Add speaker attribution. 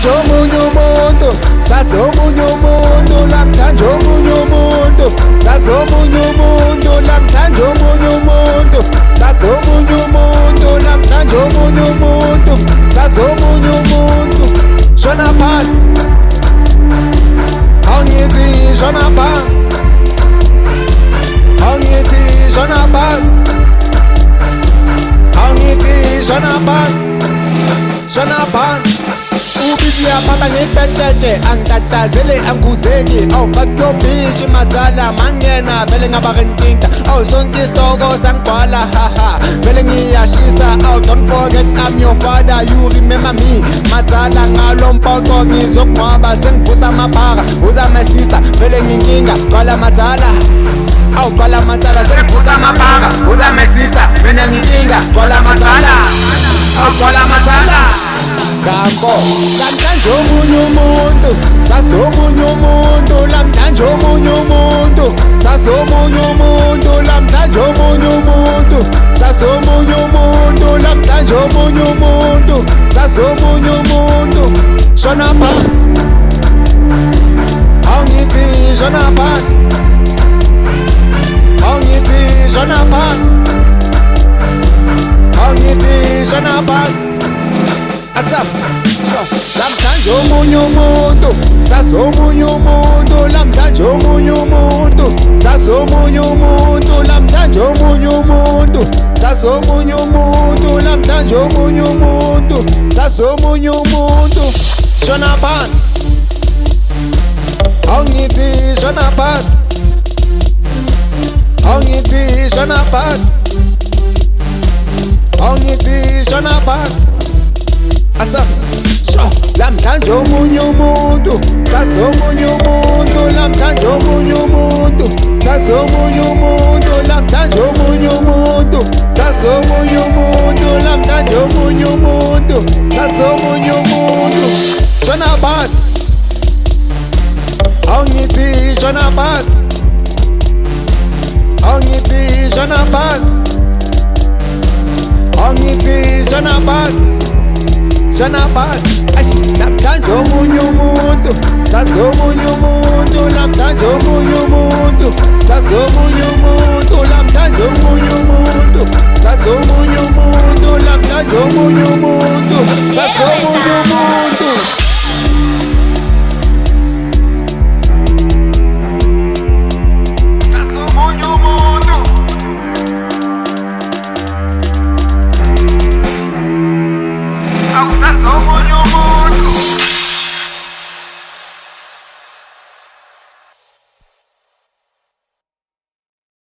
Speaker 1: namhlanje omunye umuntu, sazi omunye umuntu, namhlanje omunye umuntu, sazi omunye umuntu, namhlanje omunye umuntu, sazi omunye umuntu, namhlanje omunye umuntu, sazi omunye umuntu. Shona phansi, awungithi shona phansi, awungithi shona phansi, awungithi shona phansi, shona phansi. Ubizi yaphatha ngipetshetshe, angitatazele anguzeki. Awu fuck your bitch madala, mangena vele ngabarentinta. Awu sonke isitoko sangibhala haha, vele ngiyashisa. Awu don't forget I'm your father, you remember me. Madala ngalo mpoqo ngizokungcwaba, sengivusa amabhara, uza my sister, vele nginkinga, gcwala madala. Awu gcwala madala, sengivusa amabhara, uza my sister, vele nginkinga, gcwala madala. Awu gcwala madala. Kambo, namhlanje omunye umuntu, sazi omunye umuntu, namhlanje omunye umuntu, sazi omunye umuntu, namhlanje omunye umuntu, sazi omunye umuntu, namhlanje omunye umuntu, sazi omunye umuntu. Shona phansi, awungithi shona phansi, awungithi shona phansi, awungithi shona phansi. Asap, namhlanje omunye umuntu, sazi omunye umuntu, namhlanje omunye umuntu, sazi omunye umuntu, namhlanje omunye umuntu, sazi omunye umuntu, namhlanje omunye umuntu, sazi omunye umuntu. Shona phansi, awungithi shona phansi, awungithi shona phansi, awungithi shona phansi. Asap, namhlanje omunye umuntu, sazi omunye umuntu, namhlanje omunye umuntu, sazi omunye umuntu, namhlanje omunye umuntu, sazi omunye umuntu, namhlanje omunye umuntu, sazi omunye umuntu. Shona phansi, awungithi shona phansi, awungithi shona phansi, awungithi shona phansi. Shona phansi, namhlanje omunye umuntu, sazi omunye umuntu, namhlanje omunye umuntu, sazi omunye umuntu,